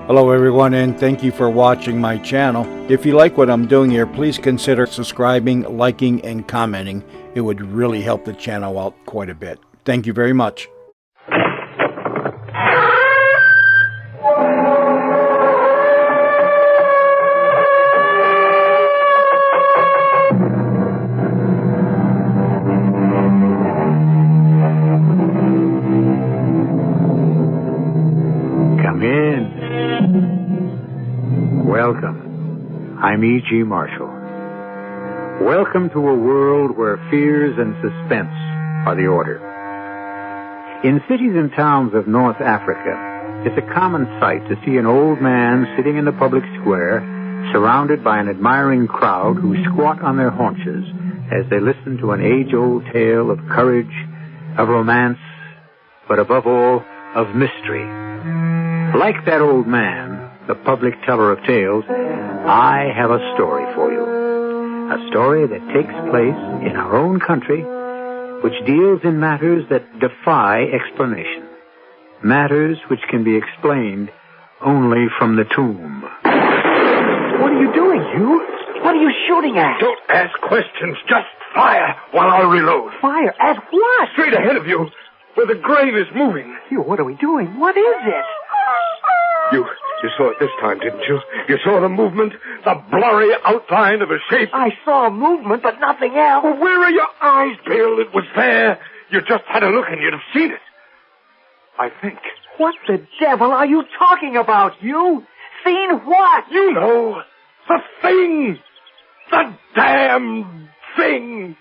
Hello everyone, and thank you for watching my channel. If you like what I'm doing here, please consider subscribing, liking, and commenting. It would really help the channel out quite a bit. Thank you very much. Come in. Welcome. I'm E.G. Marshall. Welcome to a world where fears and suspense are the order. In cities and towns of North Africa, it's a common sight to see an old man sitting in the public square, surrounded by an admiring crowd who squat on their haunches as they listen to an age-old tale of courage, of romance, but above all, of mystery. Like that old man, the public teller of tales, I have a story for you. A story that takes place in our own country, which deals in matters that defy explanation. Matters which can be explained only from the tomb. What are you doing, Hugh? What are you shooting at? Don't ask questions. Just fire while I reload. Fire? At what? Straight ahead of you, where the grave is moving. Hugh, what are we doing? What is it? You saw it this time, didn't you? You saw the movement, the blurry outline of a shape. I saw a movement, but nothing else. Well, where are your eyes, Bill? It was there. You just had a look and you'd have seen it. I think. What the devil are you talking about, Hugh? Seen what? You know. The thing. The damn thing.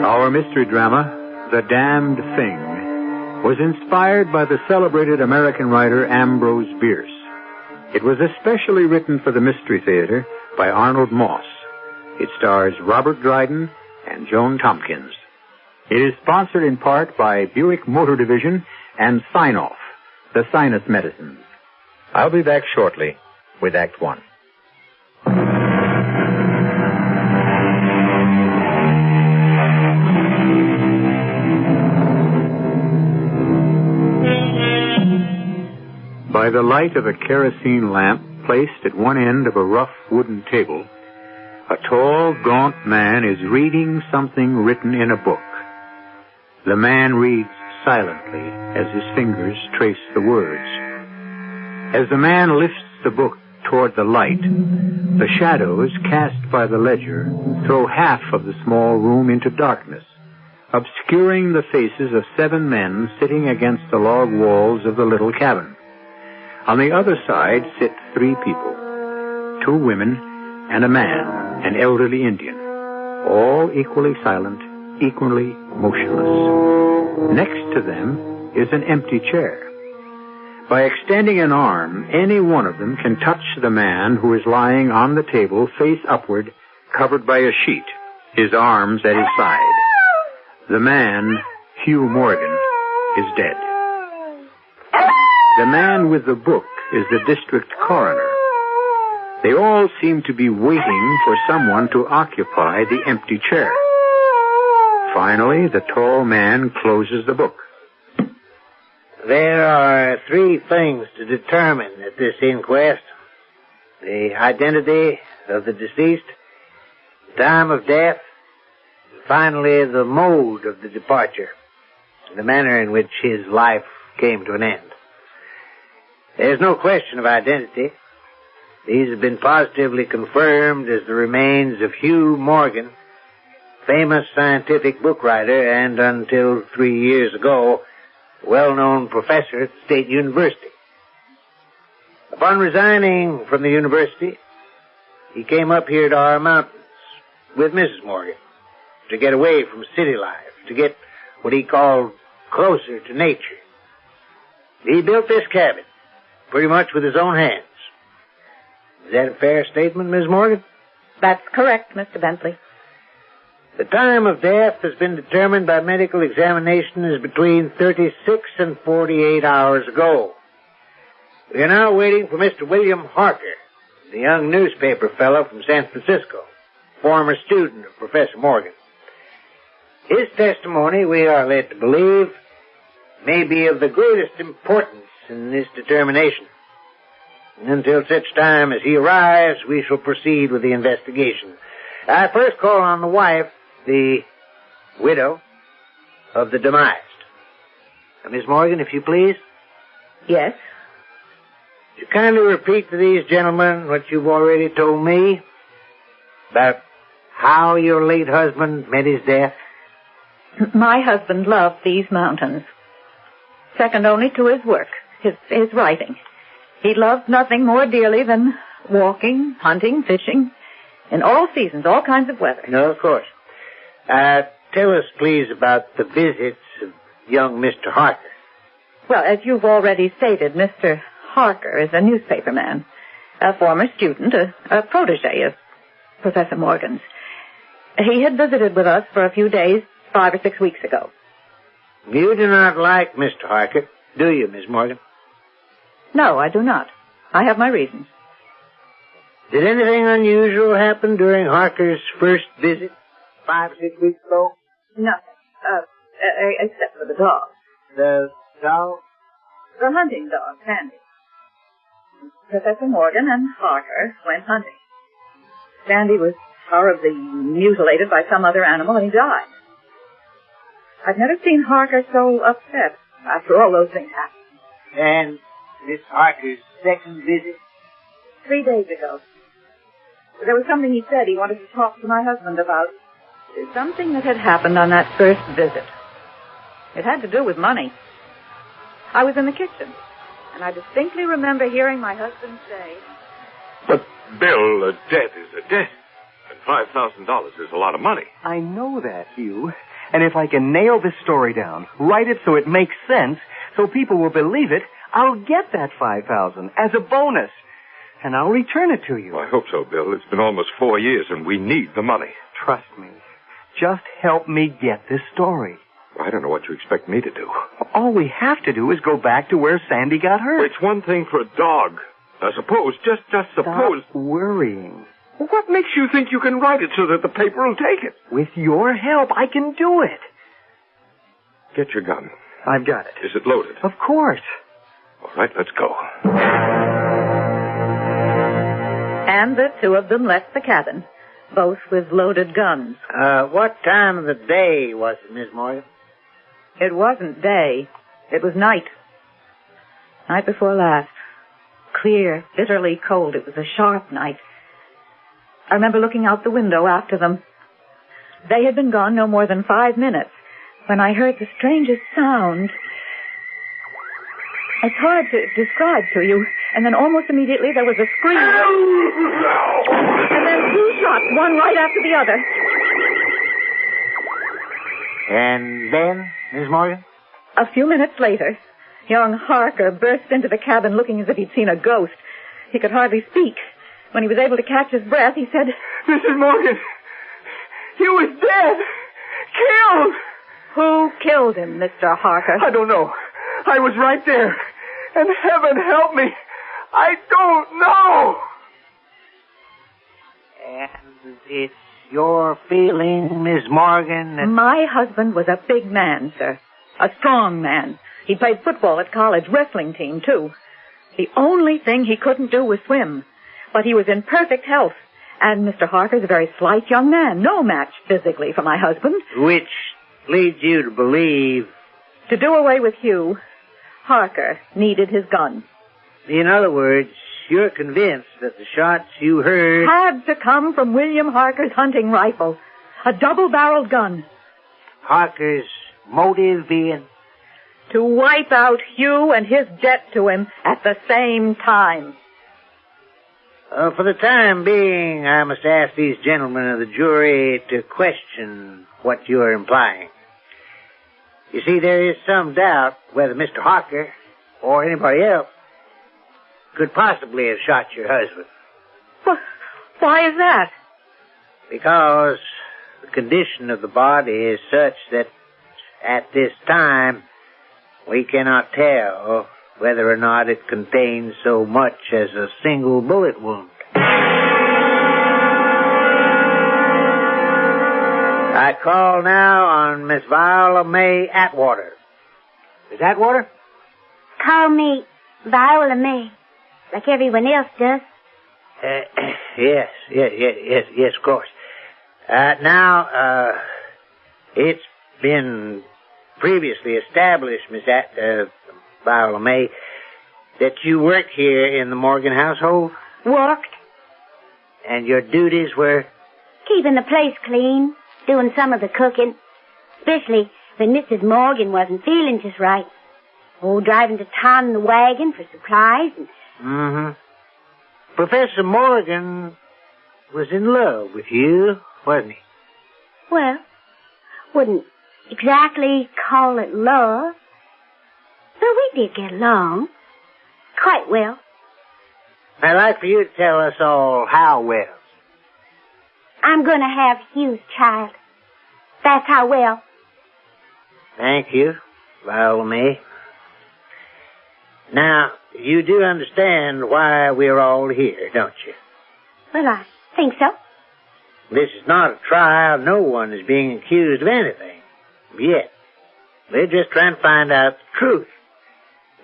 Our mystery drama, The Damned Thing, was inspired by the celebrated American writer Ambrose Bierce. It was especially written for the Mystery Theater by Arnold Moss. It stars Robert Dryden and Joan Tompkins. It is sponsored in part by Buick Motor Division and Sign-Off, the sinus medicines. I'll be back shortly with Act One. By the light of a kerosene lamp placed at one end of a rough wooden table, a tall, gaunt man is reading something written in a book. The man reads silently as his fingers trace the words. As the man lifts the book toward the light, the shadows cast by the ledger throw half of the small room into darkness, obscuring the faces of 7 men sitting against the log walls of the little cabin. On the other side sit 3 people, 2 women and a man, an elderly Indian, all equally silent, equally motionless. Next to them is an empty chair. By extending an arm, any one of them can touch the man who is lying on the table face upward, covered by a sheet, his arms at his side. The man, Hugh Morgan, is dead. The man with the book is the district coroner. They all seem to be waiting for someone to occupy the empty chair. Finally, the tall man closes the book. There are 3 things to determine at this inquest. The identity of the deceased, the time of death, and finally the mode of the departure, the manner in which his life came to an end. There's no question of identity. These have been positively confirmed as the remains of Hugh Morgan, famous scientific book writer and, until 3 years ago, well-known professor at the State University. Upon resigning from the university, he came up here to our mountains with Mrs. Morgan to get away from city life, to get what he called closer to nature. He built this cabin pretty much with his own hands. Is that a fair statement, Ms. Morgan? That's correct, Mr. Bentley. The time of death has been determined by medical examination as between 36 and 48 hours ago. We are now waiting for Mr. William Harker, the young newspaper fellow from San Francisco. former student of Professor Morgan. His testimony, we are led to believe, may be of the greatest importance in this determination. And until such time as he arrives, we shall proceed with the investigation. I first call on the wife, the widow of the demised. Miss Morgan, if you please. Yes? Would you kindly repeat to these gentlemen what you've already told me about how your late husband met his death? My husband loved these mountains, second only to his work, his writing. He loved nothing more dearly than walking, hunting, fishing, in all seasons, all kinds of weather. No, of course. Tell us, please, about the visits of young Mr. Harker. Well, as you've already stated, Mr. Harker is a newspaper man, a former student, a protege of Professor Morgan's. He had visited with us for a few days 5 or 6 weeks ago. You do not like Mr. Harker, do you, Miss Morgan? No, I do not. I have my reasons. Did anything unusual happen during Harker's first visit 5 or 6 weeks ago? Nothing. Except for the dog. The dog? The hunting dog, Sandy. Professor Morgan and Harker went hunting. Sandy was horribly mutilated by some other animal, and he died. I've never seen Harker so upset after all those things happened. And Miss Harker's second visit? 3 days ago. There was something he said he wanted to talk to my husband about. Something that had happened on that first visit. It had to do with money. I was in the kitchen, and I distinctly remember hearing my husband say... But, Bill, a debt is a debt. And $5,000 is a lot of money. I know that, Hugh. And if I can nail this story down, write it so it makes sense, so people will believe it, I'll get that $5,000 as a bonus. And I'll return it to you. Well, I hope so, Bill. It's been almost 4 years, and we need the money. Trust me. Just help me get this story. I don't know what you expect me to do. All we have to do is go back to where Sandy got hurt. It's one thing for a dog. Now, suppose, just suppose... Stop worrying. What makes you think you can write it so that the paper will take it? With your help, I can do it. Get your gun. I've got it. Is it loaded? Of course. All right, let's go. And the two of them left the cabin, both with loaded guns. What time of the day was it, Miss Morgan? It wasn't day. It was night. Night before last. Clear, bitterly cold. It was a sharp night. I remember looking out the window after them. They had been gone no more than 5 minutes when I heard the strangest sound. It's hard to describe to you. And then almost immediately there was a scream. And then 2 shots, one right after the other. And then, Miss Morgan? A few minutes later, young Harker burst into the cabin looking as if he'd seen a ghost. He could hardly speak. When he was able to catch his breath, he said, Mrs. Morgan, he was dead. Killed. Who killed him, Mr. Harker? I don't know. I was right there. And heaven help me, I don't know. And it's your feeling, Miss Morgan, that... My husband was a big man, sir. A strong man. He played football at college, wrestling team, too. The only thing he couldn't do was swim. But he was in perfect health. And Mr. Harker's a very slight young man, no match physically for my husband. Which leads you to believe... To do away with Hugh, Harker needed his gun. In other words, you're convinced that the shots you heard... Had to come from William Harker's hunting rifle. A double-barreled gun. Harker's motive being... To wipe out Hugh and his debt to him at the same time. For the time being, I must ask these gentlemen of the jury to question what you're implying. You see, there is some doubt whether Mr. Harker or anybody else could possibly have shot your husband. Why is that? Because the condition of the body is such that at this time we cannot tell whether or not it contains so much as a single bullet wound. I call now on Miss Viola May Atwater. Miss Atwater? Call me Viola May, like everyone else does. Yes, of course. Now, it's been previously established, Miss Viola May, that you work here in the Morgan household? Worked. And your duties were? Keeping the place clean, doing some of the cooking, especially when Mrs. Morgan wasn't feeling just right. Oh, driving to town in the wagon for supplies and... Mm-hmm. Professor Morgan was in love with you, wasn't he? Well, wouldn't exactly call it love, but we did get along quite well. I'd like for you to tell us all how well. I'm going to have Hugh's child. That's how well. Thank you, Viola May. Now, you do understand why we're all here, don't you? Well, I think so. This is not a trial. No one is being accused of anything. Yet. We're just trying to find out the truth.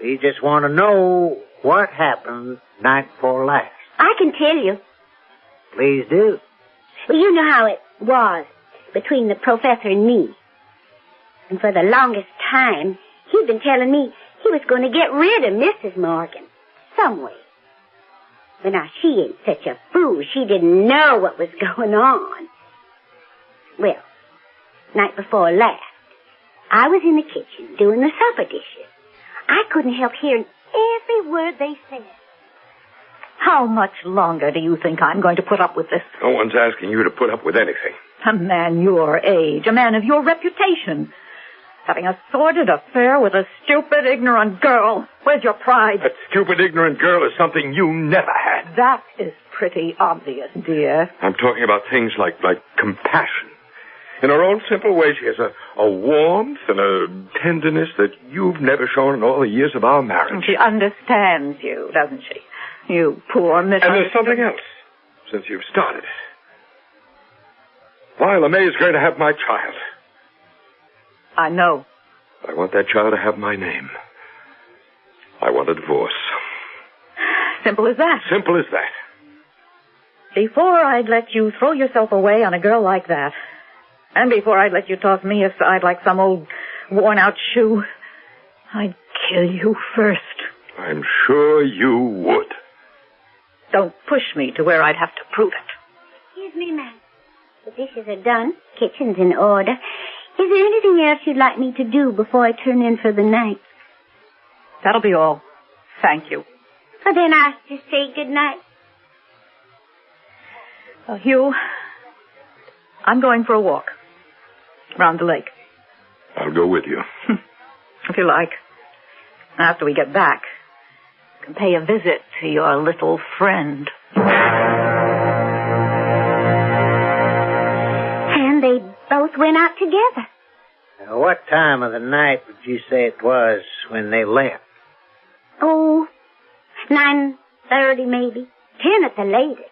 We just want to know what happened night before last. I can tell you. Please do. Well, you know how it was between the professor and me. And for the longest time, he'd been telling me he was going to get rid of Mrs. Morgan some way. But now, she ain't such a fool. She didn't know what was going on. Well, night before last, I was in the kitchen doing the supper dishes. I couldn't help hearing every word they said. How much longer do you think I'm going to put up with this? No one's asking you to put up with anything. A man your age, a man of your reputation, having a sordid affair with a stupid, ignorant girl. Where's your pride? That stupid, ignorant girl is something you never had. That is pretty obvious, dear. I'm talking about things like compassion. In her own simple way, she has a warmth and a tenderness that you've never shown in all the years of our marriage. She understands you, doesn't she? You poor misunderstood... And there's something else, since you've started. Viola May is going to have my child. I know. I want that child to have my name. I want a divorce. Simple as that. Simple as that. Before I'd let you throw yourself away on a girl like that, and before I'd let you toss me aside like some old worn-out shoe, I'd kill you first. I'm sure you would. Don't push me to where I'd have to prove it. Excuse me, ma'am. The dishes are done. Kitchen's in order. Is there anything else you'd like me to do before I turn in for the night? That'll be all. Thank you. Well, then I'll just say good night. Hugh, I'm going for a walk around the lake. I'll go with you. If you like. After we get back, you can pay a visit to your little friend. And they both went out together. Now, what time of the night would you say it was when they left? Oh, 9:30 maybe. 10 at the latest.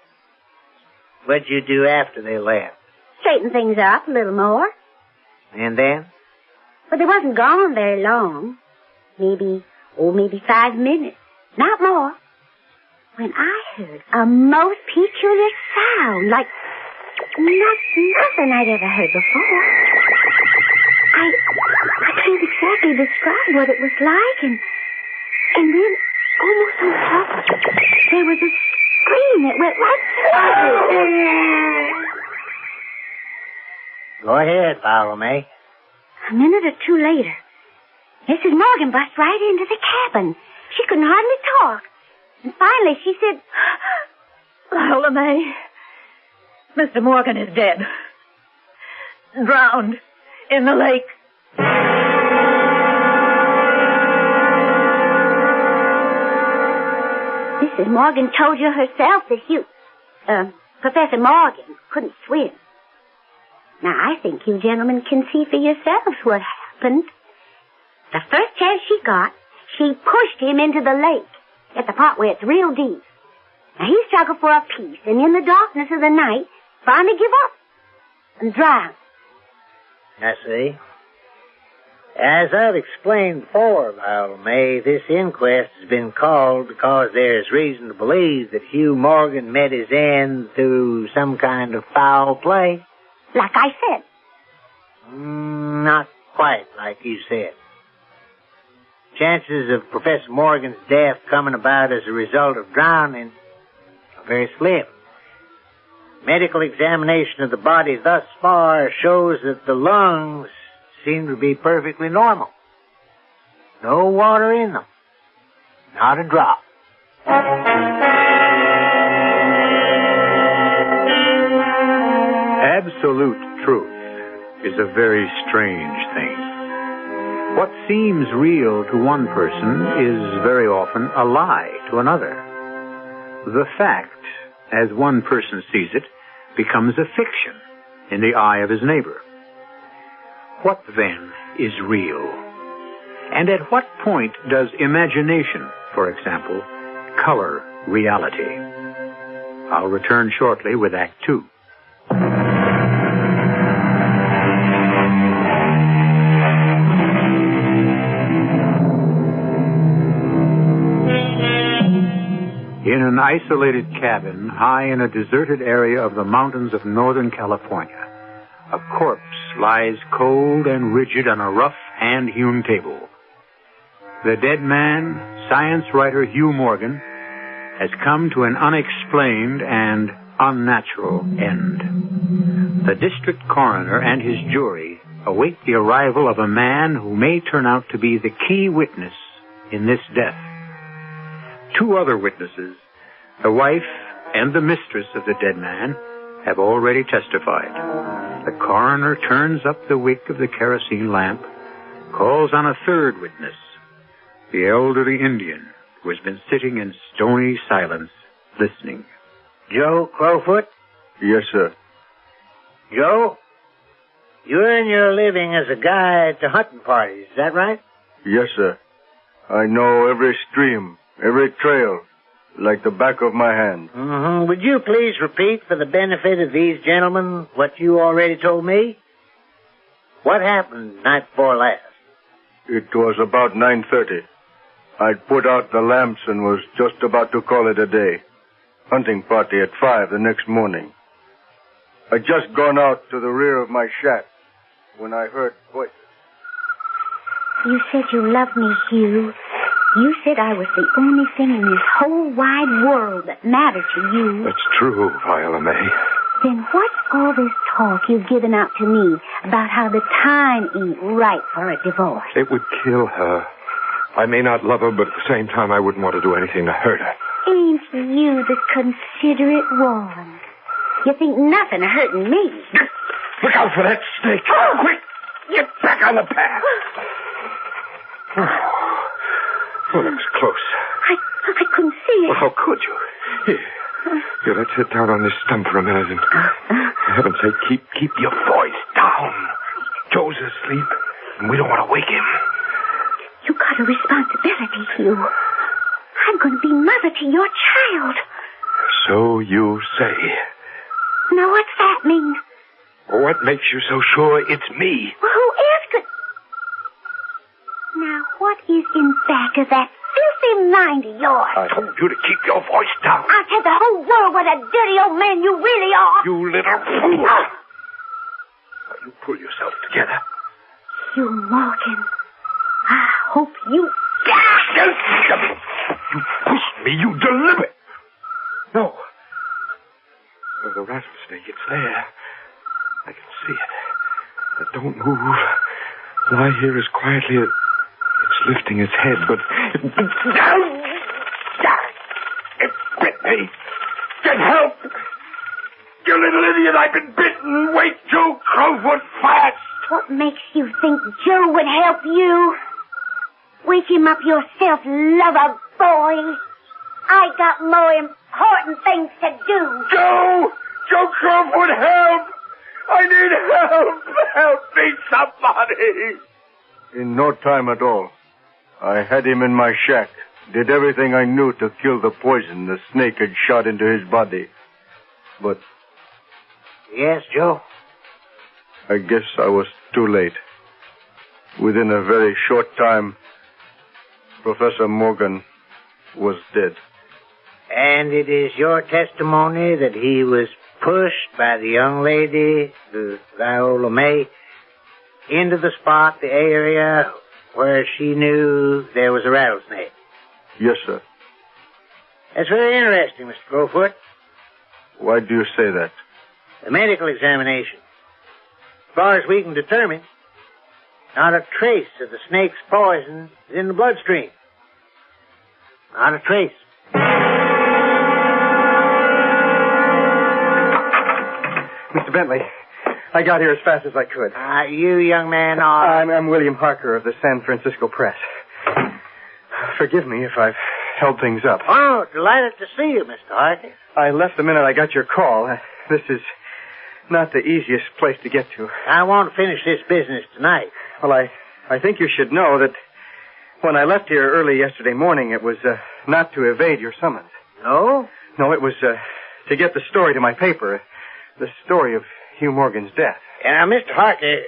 What'd you do after they left? Straighten things up a little more. And then? But they wasn't gone very long. Maybe 5 minutes. Not more. When I heard a most peculiar sound, like nothing I'd ever heard before. I can't exactly describe what it was like, and then, almost on top of it, there was a scream that went right through. Go ahead, Viola May. A minute or two later, Mrs. Morgan bust right into the cabin. She couldn't hardly talk. And finally she said, Viola May, Mr. Morgan is dead. Drowned in the lake. Mrs. Morgan told you herself that Professor Morgan couldn't swim. Now, I think you gentlemen can see for yourselves what happened. The first chance she got, she pushed him into the lake, at the part where it's real deep. Now, he struggled for a piece, and in the darkness of the night, finally give up and drowned. I see. As I've explained before, Viola May, this inquest has been called because there's reason to believe that Hugh Morgan met his end through some kind of foul play. Like I said. Not quite like you said. Chances of Professor Morgan's death coming about as a result of drowning are very slim. Medical examination of the body thus far shows that the lungs seem to be perfectly normal. No water in them. Not a drop. Absolute truth is a very strange thing. What seems real to one person is very often a lie to another. The fact, as one person sees it, becomes a fiction in the eye of his neighbor. What then is real? And at what point does imagination, for example, color reality? I'll return shortly with Act 2. In an isolated cabin high in a deserted area of the mountains of Northern California, a corpse lies cold and rigid on a rough hand-hewn table. The dead man, science writer Hugh Morgan, has come to an unexplained and unnatural end. The district coroner and his jury await the arrival of a man who may turn out to be the key witness in this death. Two other witnesses, the wife and the mistress of the dead man, have already testified. The coroner turns up the wick of the kerosene lamp, calls on a third witness, the elderly Indian who has been sitting in stony silence, listening. Joe Crowfoot? Yes, sir. Joe, you earn your living as a guide to hunting parties, is that right? Yes, sir. I know every stream, every trail, like the back of my hand. Mm-hmm. Would you please repeat for the benefit of these gentlemen what you already told me? What happened night before last? It was about 9:30. I'd put out the lamps and was just about to call it a day. Hunting party at 5 the next morning. I'd just gone out to the rear of my shack when I heard voices. You said you loved me, Hugh. You said I was the only thing in this whole wide world that mattered to you. That's true, Viola May. Then what's all this talk you've given out to me about how the time ain't right for a divorce? It would kill her. I may not love her, but at the same time, I wouldn't want to do anything to hurt her. Ain't you the considerate one? You think nothing of hurting me. Look out for that snake. Oh. Quick, get back on the path. Oh, that was close. I couldn't see it. Well, how could you? Here, let's sit down on this stump for a minute and, for heaven's sake, keep your voice down. Joe's asleep, and we don't want to wake him. You got a responsibility, Hugh. I'm going to be mother to your child. So you say. Now, what's that mean? What makes you so sure it's me? Well, who else could... Now, what is in back of that filthy mind of yours? I told you to keep your voice down. I'll tell the whole world what a dirty old man you really are. You little fool. Now, you pull yourself together. Hugh Morgan, I hope you... You pushed me, you deliberate. No. The rattlesnake, it's there. I can see it. But don't move. Lie here as quietly as... It's lifting its head, but... It bit me. Get help! You little idiot, I've been bitten. Wait, Joe Crowfoot, fast! What makes you think Joe would help you? Wake him up yourself, lover boy. I got more important things to do. Joe! Joe Crowfoot, help! I need help! Help me, somebody! In no time at all. I had him in my shack. Did everything I knew to kill the poison the snake had shot into his body. But... Yes, Joe? I guess I was too late. Within a very short time, Professor Morgan was dead. And it is your testimony that he was pushed by the young lady, Viola May, into the spot, the area where she knew there was a rattlesnake. Yes, sir. That's very interesting, Mr. Crowfoot. Why do you say that? The medical examination. As far as we can determine, not a trace of the snake's poison is in the bloodstream. Not a trace. Mr. Bentley, I got here as fast as I could. You, young man, are... I'm William Harker of the San Francisco Press. Forgive me if I've held things up. Oh, delighted to see you, Mr. Harker. I left the minute I got your call. This is not the easiest place to get to. I want to finish this business tonight. Well, I think you should know that when I left here early yesterday morning, it was not to evade your summons. No? No, it was to get the story to my paper. The story of Hugh Morgan's death. Now, Mr. Harker,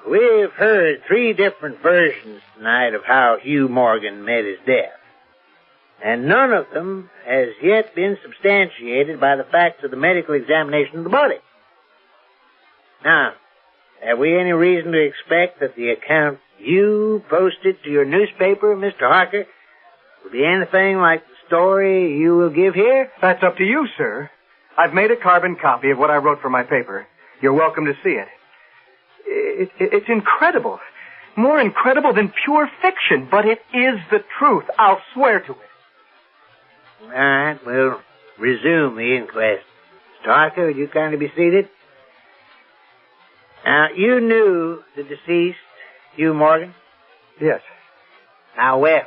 we've heard 3 different versions tonight of how Hugh Morgan met his death. And none of them has yet been substantiated by the facts of the medical examination of the body. Now, have we any reason to expect that the account you posted to your newspaper, Mr. Harker, will be anything like the story you will give here? That's up to you, sir. I've made a carbon copy of what I wrote for my paper. You're welcome to see it. It's incredible. More incredible than pure fiction, but it is the truth. I'll swear to it. All right, we'll resume the inquest. Mr. Harker, would you kindly be seated? Now, you knew the deceased, Hugh Morgan? Yes. How well?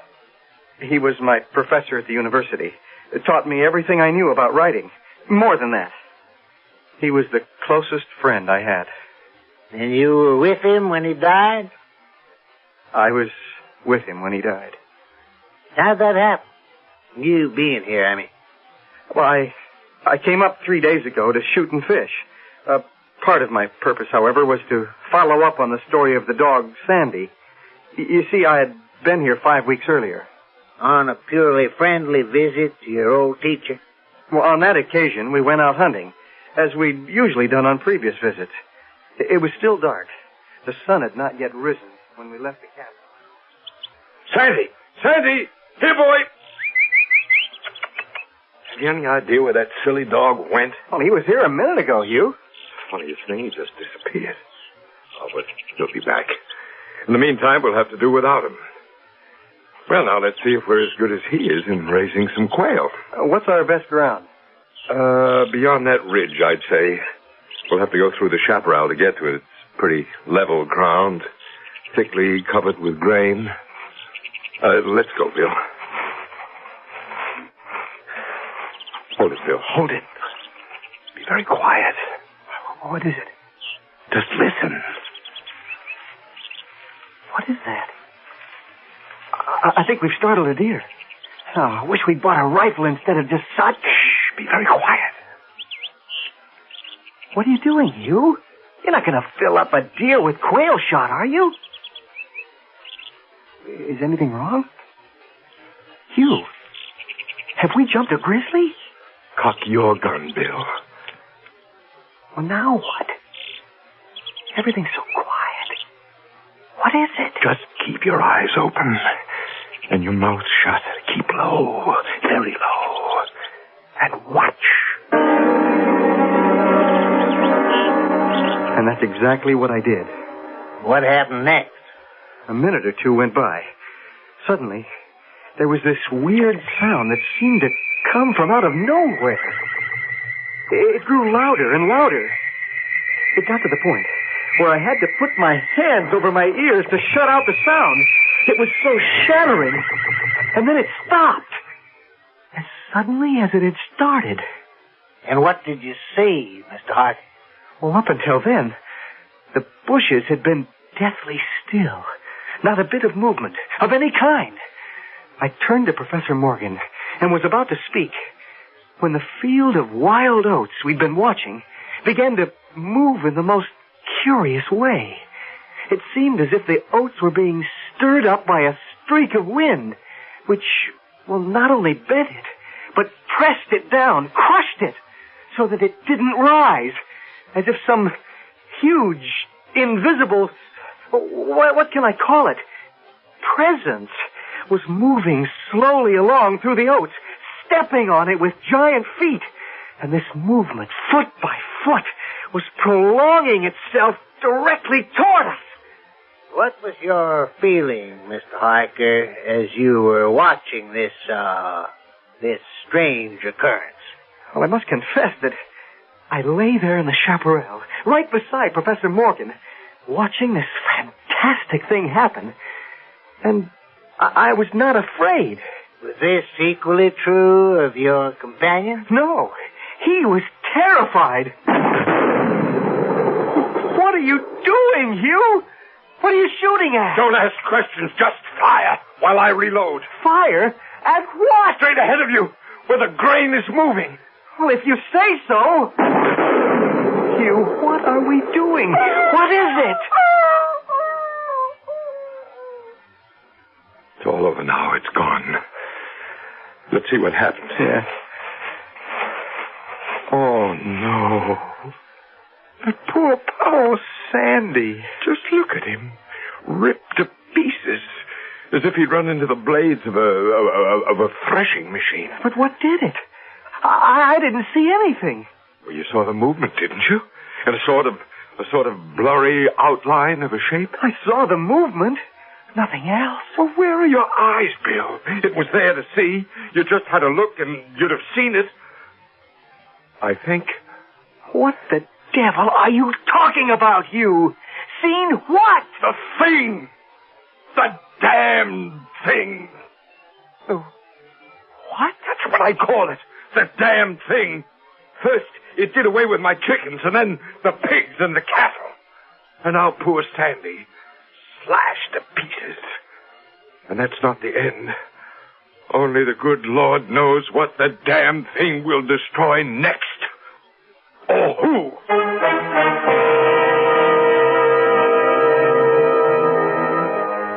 He was my professor at the university. It taught me everything I knew about writing. More than that. He was the closest friend I had. And you were with him when he died? I was with him when he died. How'd that happen? You being here, I mean. Well, I came up 3 days ago to shoot and fish. Part of my purpose, however, was to follow up on the story of the dog, Sandy. You see, I had been here 5 weeks earlier. On a purely friendly visit to your old teacher? Well, on that occasion, we went out hunting, as we'd usually done on previous visits. It was still dark. The sun had not yet risen when we left the cabin. Sandy! Sandy! Here, boy! Have you any idea where that silly dog went? Well, he was here a minute ago, Hugh. Funniest thing, he just disappeared. Oh, but he'll be back. In the meantime, we'll have to do without him. Well, now, let's see if we're as good as he is in raising some quail. What's our best ground? Beyond that ridge, I'd say. We'll have to go through the chaparral to get to it. It's pretty level ground, thickly covered with grain. Let's go, Bill. Hold it, Bill. Hold it. Be very quiet. What is it? Just listen. What is that? I think we've startled a deer. Oh, I wish we'd bought a rifle instead of just shot. Shh, be very quiet. What are you doing, Hugh? You're not going to fill up a deer with quail shot, are you? Is anything wrong? Hugh, have we jumped a grizzly? Cock your gun, Bill. Well, now what? Everything's so quiet. What is it? Just keep your eyes open and your mouth shut. Keep low, very low, and watch. And that's exactly what I did. What happened next? A minute or two went by. Suddenly, there was this weird sound that seemed to come from out of nowhere. It grew louder and louder. It got to the point where I had to put my hands over my ears to shut out the sound. It was so shattering. And then it stopped. As suddenly as it had started. And what did you see, Mr. Hart? Well, up until then, the bushes had been deathly still. Not a bit of movement, of any kind. I turned to Professor Morgan and was about to speak when the field of wild oats we'd been watching began to move in the most curious way. It seemed as if the oats were being stirred up by a streak of wind, which, well, not only bent it, but pressed it down, crushed it, so that it didn't rise, as if some huge, invisible, what can I call it, presence was moving slowly along through the oats, stepping on it with giant feet. And this movement, foot by foot, was prolonging itself directly toward us. What was your feeling, Mr. Harker, as you were watching this strange occurrence? Well, I must confess that I lay there in the chaparral, right beside Professor Morgan, watching this fantastic thing happen, and I was not afraid. Was this equally true of your companion? No, he was terrified. What are you doing, Hugh? What are you shooting at? Don't ask questions, just fire while I reload. Fire? At what? Straight ahead of you, where the grain is moving. Well, if you say so. Hugh, what are we doing? What is it? It's all over now. It's gone. Let's see what happens. Yeah. Oh, no. That poor Sandy. Just look at him. Ripped to pieces. As if he'd run into the blades of a threshing machine. But what did it? I didn't see anything. Well, you saw the movement, didn't you? And a sort of blurry outline of a shape? I saw the movement. Nothing else. Well, where are your eyes, Bill? It was there to see. You just had to look and you'd have seen it. I think. What the devil are you talking about, Hugh? Seen what? The thing! The damned thing! Oh, what? That's what I call it. The damned thing. First, it did away with my chickens, and then the pigs and the cattle. And now poor Sandy, slashed to pieces. And that's not the end. Only the good Lord knows what the damn thing will destroy next. Or who.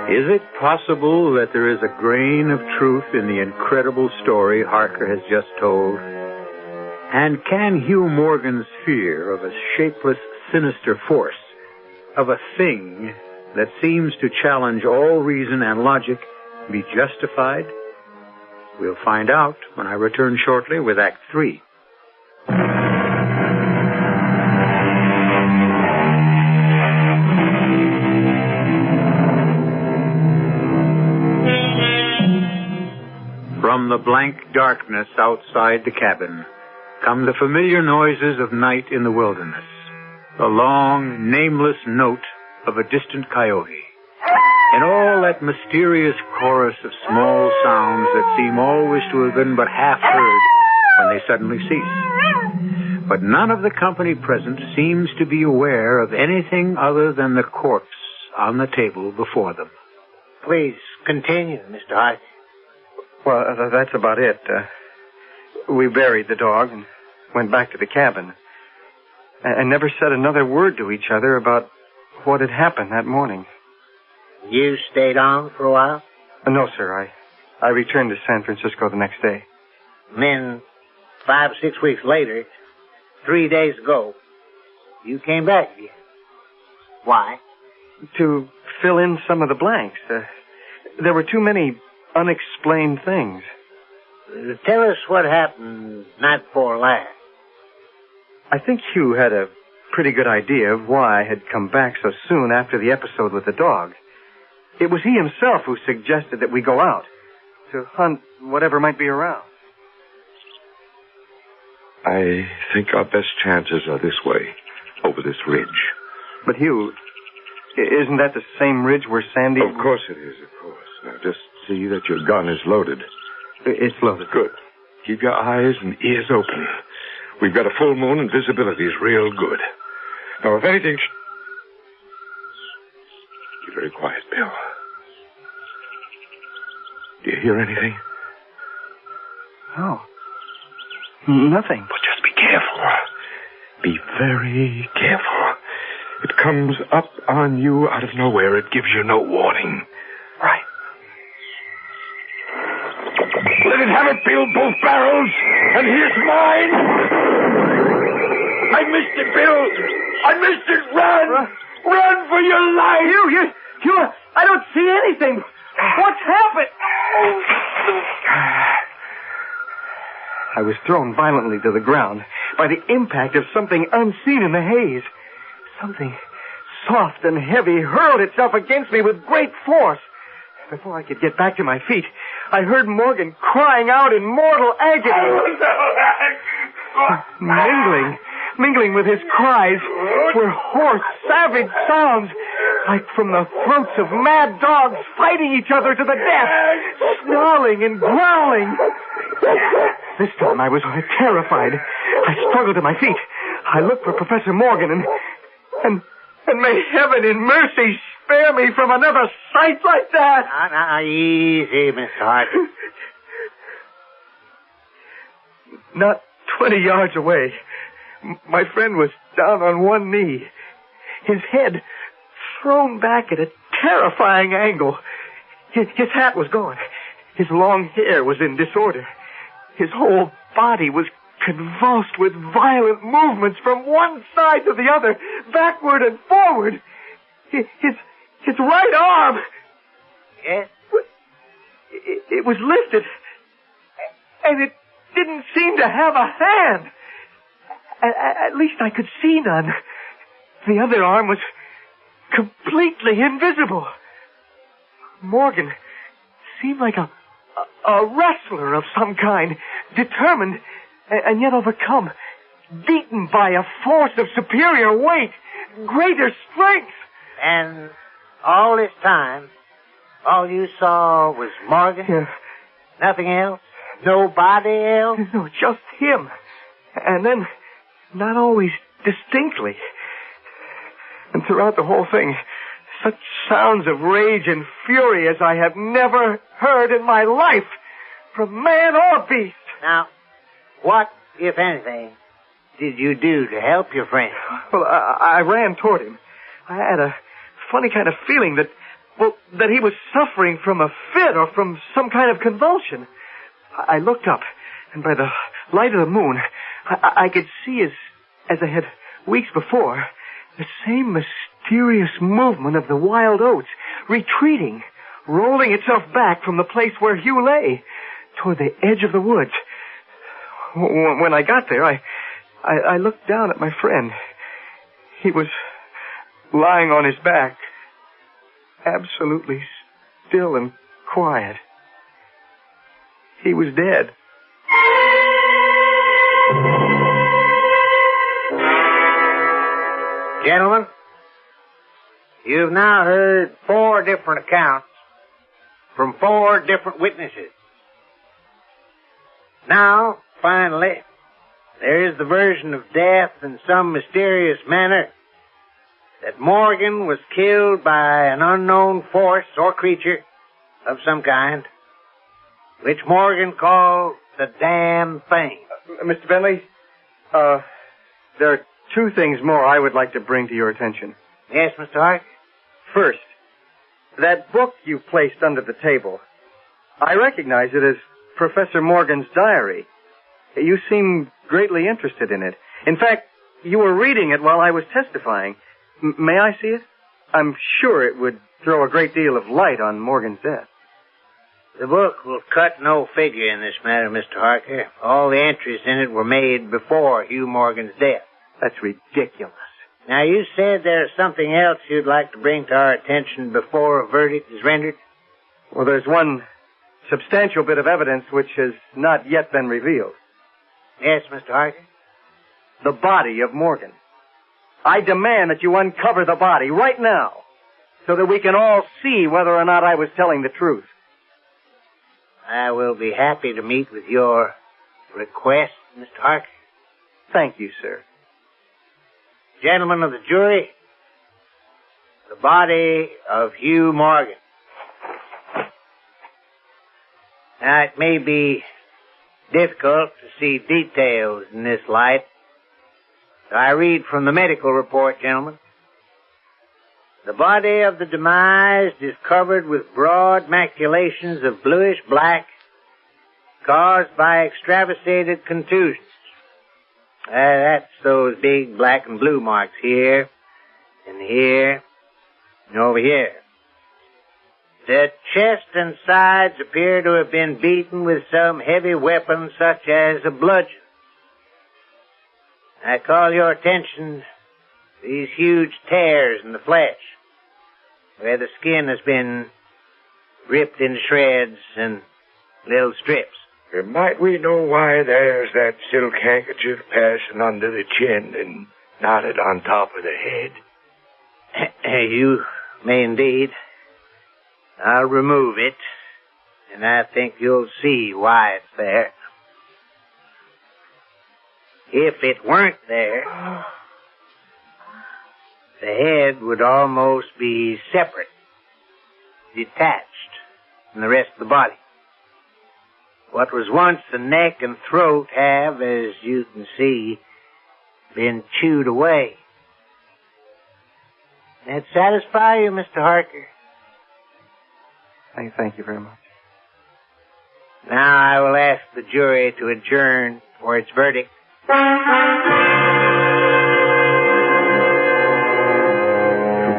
Is it possible that there is a grain of truth in the incredible story Harker has just told? And can Hugh Morgan's fear of a shapeless, sinister force, of a thing that seems to challenge all reason and logic, be justified? We'll find out when I return shortly with Act 3. From the blank darkness outside the cabin come the familiar noises of night in the wilderness, the long, nameless note of a distant coyote, and all that mysterious chorus of small sounds that seem always to have been but half heard when they suddenly cease. But none of the company present seems to be aware of anything other than the corpse on the table before them. Please continue, Mr. Hart. Well, that's about it. We buried the dog and went back to the cabin. And never said another word to each other about what had happened that morning. You stayed on for a while? No, sir. I returned to San Francisco the next day. And then 5 or 6 weeks later, 3 days ago, you came back again. Why? To fill in some of the blanks. There were too many unexplained things. Tell us what happened night before last. I think Hugh had a pretty good idea of why I had come back so soon after the episode with the dog. It was he himself who suggested that we go out to hunt whatever might be around. I think our best chances are this way, over this ridge. But Hugh, isn't that the same ridge where Sandy... Of course it is, of course. Now just see that your gun is loaded. It's loaded. Good. Keep your eyes and ears open. We've got a full moon and visibility is real good. Now, if anything... Be very quiet, Bill. Do you hear anything? No. Nothing. But just be careful. Be very careful. It comes up on you out of nowhere. It gives you no warning. Right. Let it have it, Bill, both barrels. And here's mine. I missed it, Bill. I missed it. Run! Run for your life! You, I don't see anything. What's happened? I was thrown violently to the ground by the impact of something unseen in the haze. Something soft and heavy hurled itself against me with great force. Before I could get back to my feet, I heard Morgan crying out in mortal agony. Mingling with his cries were hoarse, savage sounds, like from the throats of mad dogs fighting each other to the death, snarling and growling. This time I was terrified. I struggled to my feet. I looked for Professor Morgan, and may heaven in mercy spare me from another sight like that. Now, easy, Mr. Harker. Not 20 yards away, my friend was down on one knee, his head thrown back at a terrifying angle. His hat was gone. His long hair was in disorder. His whole body was convulsed with violent movements from one side to the other, backward and forward. His right arm... Yes? It was lifted, and it didn't seem to have a hand. At least I could see none. The other arm was completely invisible. Morgan seemed like a wrestler of some kind, determined and yet overcome, beaten by a force of superior weight, greater strength. And all this time, all you saw was Morgan? Yeah. Nothing else? Nobody else? No, just him. And then, not always distinctly. And throughout the whole thing, such sounds of rage and fury as I have never heard in my life, from man or beast. Now, what, if anything, did you do to help your friend? Well, I ran toward him. I had a funny kind of feeling that he was suffering from a fit or from some kind of convulsion. I looked up, and by the light of the moon, I could see, as I had weeks before, the same mysterious movement of the wild oats, retreating, rolling itself back from the place where Hugh lay, toward the edge of the woods. When I got there, I looked down at my friend. He was lying on his back, absolutely still and quiet. He was dead. Gentlemen, you've now heard 4 different accounts from 4 different witnesses. Now, finally, there is the version of death in some mysterious manner that Morgan was killed by an unknown force or creature of some kind, which Morgan called the damn thing. Mr. Bentley, there are 2 things more I would like to bring to your attention. Yes, Mr. Hart? First, that book you placed under the table, I recognize it as Professor Morgan's diary. You seem greatly interested in it. In fact, you were reading it while I was testifying. May I see it? I'm sure it would throw a great deal of light on Morgan's death. The book will cut no figure in this matter, Mr. Harker. All the entries in it were made before Hugh Morgan's death. That's ridiculous. Now, you said there's something else you'd like to bring to our attention before a verdict is rendered? Well, there's one substantial bit of evidence which has not yet been revealed. Yes, Mr. Harker? The body of Morgan. I demand that you uncover the body right now so that we can all see whether or not I was telling the truth. I will be happy to meet with your request, Mr. Harker. Thank you, sir. Gentlemen of the jury, the body of Hugh Morgan. Now, it may be difficult to see details in this light. I read from the medical report, gentlemen. The body of the demised is covered with broad maculations of bluish black caused by extravasated contusions. That's those big black and blue marks here, and here, and over here. The chest and sides appear to have been beaten with some heavy weapon such as a bludgeon. I call your attention to these huge tears in the flesh, where the skin has been ripped into shreds and little strips. Might we know why there's that silk handkerchief passing under the chin and knotted on top of the head? You may indeed. I'll remove it, and I think you'll see why it's there. If it weren't there, the head would almost be separate, detached from the rest of the body. What was once the neck and throat have, as you can see, been chewed away. That satisfy you, Mr. Harker? I thank you very much. Now I will ask the jury to adjourn for its verdict.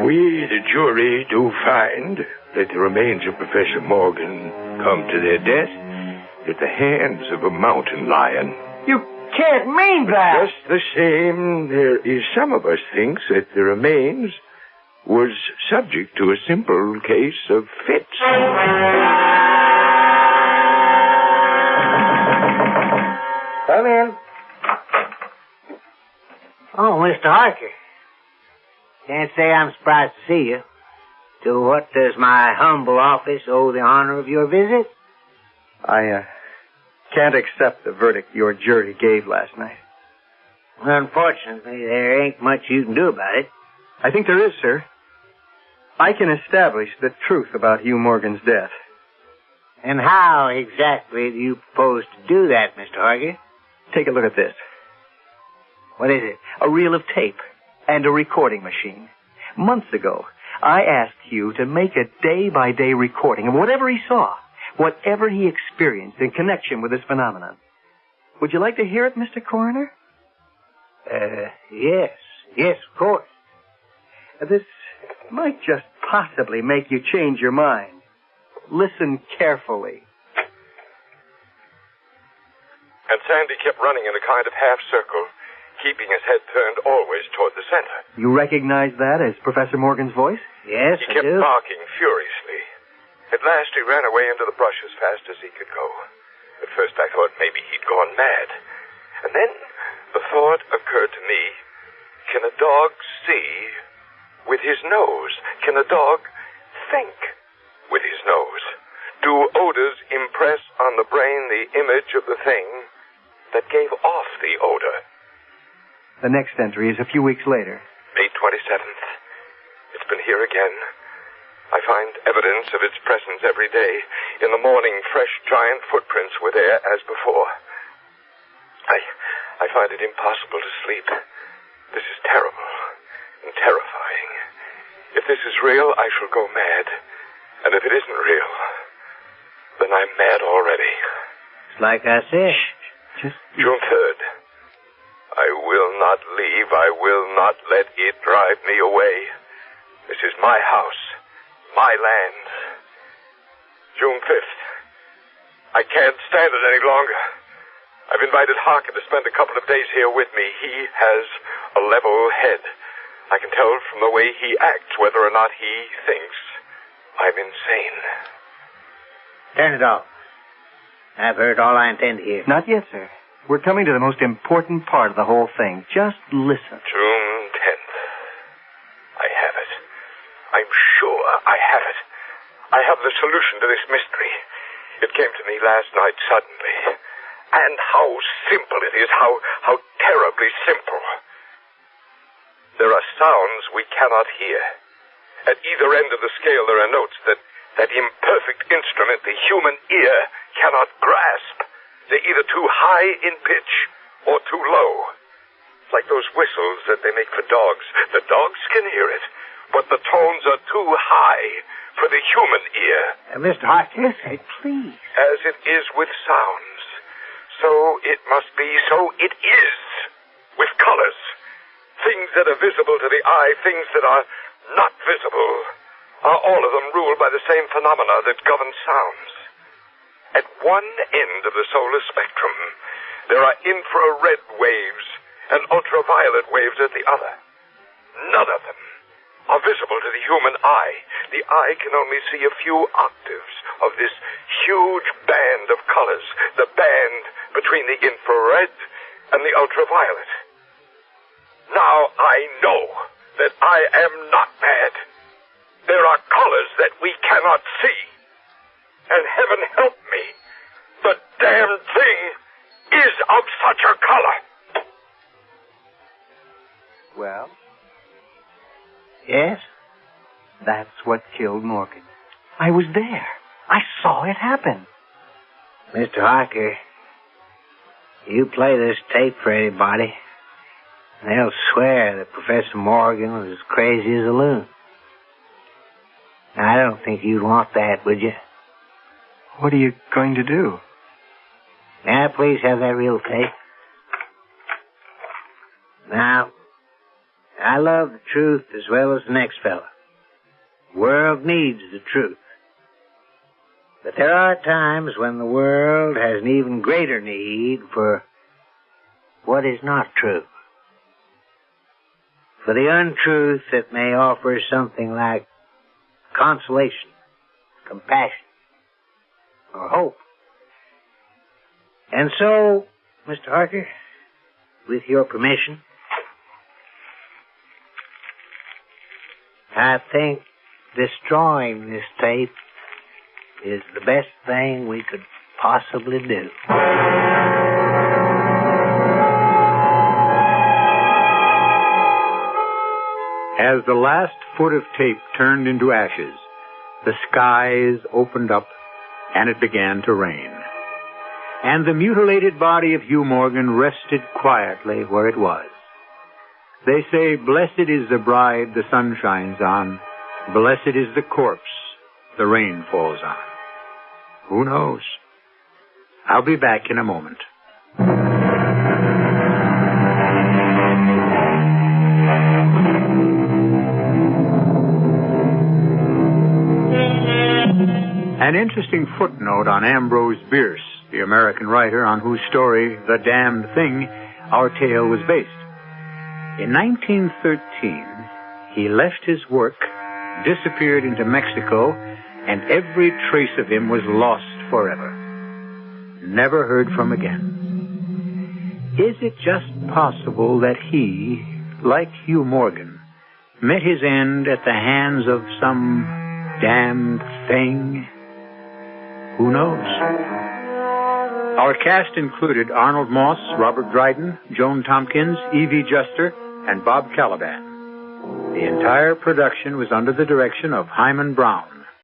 We, the jury, do find that the remains of Professor Morgan come to their death at the hands of a mountain lion. You can't mean that! Just the same, there is some of us thinks that the remains was subject to a simple case of fits. Come in. Oh, Mr. Harker. Can't say I'm surprised to see you. To what does my humble office owe the honor of your visit? I can't accept the verdict your jury gave last night. Unfortunately, there ain't much you can do about it. I think there is, sir. I can establish the truth about Hugh Morgan's death. And how exactly do you propose to do that, Mr. Harker? Take a look at this. What is it? A reel of tape and a recording machine. Months ago, I asked Hugh to make a day-by-day recording of whatever he saw, whatever he experienced in connection with this phenomenon. Would you like to hear it, Mr. Coroner? Yes. Yes, of course. This might just possibly make you change your mind. Listen carefully. And Sandy kept running in a kind of half circle, keeping his head turned always toward the center. You recognize that as Professor Morgan's voice? Yes, He kept I do. barking furiously. At last he ran away into the brush as fast as he could go. At first I thought maybe he'd gone mad. And then the thought occurred to me, can a dog see with his nose? Can a dog think with his nose? Do odors impress on the brain the image of the thing that gave off the odor? The next entry is a few weeks later. May 27th. It's been here again. I find evidence of its presence every day. In the morning, fresh giant footprints were there as before. I find it impossible to sleep. This is terrible and terrifying. If this is real, I shall go mad. And if it isn't real, then I'm mad already. It's like I said. June 3rd. I will not leave. I will not let it drive me away. This is my house, my land. June 5th. I can't stand it any longer. I've invited Harker to spend a couple of days here with me. He has a level head. I can tell from the way he acts whether or not he thinks I'm insane. Turn it off. I've heard all I intend to hear. Not yet, sir. We're coming to the most important part of the whole thing. Just listen. June 10th. I have it. I'm sure I have it. I have the solution to this mystery. It came to me last night suddenly. And how simple it is, how terribly simple. There are sounds we cannot hear. At either end of the scale there are notes that imperfect instrument the human ear cannot grasp. They're either too high in pitch or too low. Like those whistles that they make for dogs. The dogs can hear it. but the tones are too high for the human ear. Mr. Harker. Listen, please. As it is with sounds, so it must be, so it is with colors. Things that are visible to the eye, things that are not visible, are all of them ruled by the same phenomena that govern sounds. At one end of the solar spectrum, there are infrared waves and ultraviolet waves at the other. None of them are visible to the human eye. The eye can only see a few octaves of this huge band of colors, the band between the infrared and the ultraviolet. Now I know that I am not mad. There are colors that we cannot see. And heaven help me, the damned thing is of such a color. Well? Yes? That's what killed Morgan. I was there. I saw it happen. Mr. Harker, you play this tape for anybody, they'll swear that Professor Morgan was as crazy as a loon. I don't think you'd want that, would you? What are you going to do? Now, please have that real tape. Now, I love the truth as well as the next fella. The world needs the truth. But there are times when the world has an even greater need for what is not true. For the untruth that may offer something like consolation, compassion, or hope. And so, Mr. Harker, with your permission, I think destroying this tape is the best thing we could possibly do. As the last foot of tape turned into ashes, the skies opened up and it began to rain. And the mutilated body of Hugh Morgan rested quietly where it was. They say, blessed is the bride the sun shines on, blessed is the corpse the rain falls on. Who knows? I'll be back in a moment. An interesting footnote on Ambrose Bierce, the American writer on whose story, The Damned Thing, our tale was based. In 1913, he left his work, disappeared into Mexico, and every trace of him was lost forever. Never heard from again. Is it just possible that he, like Hugh Morgan, met his end at the hands of some damned thing? Who knows? Our cast included Arnold Moss, Robert Dryden, Joan Tompkins, Evie Juster, and Bob Caliban. The entire production was under the direction of Hyman Brown.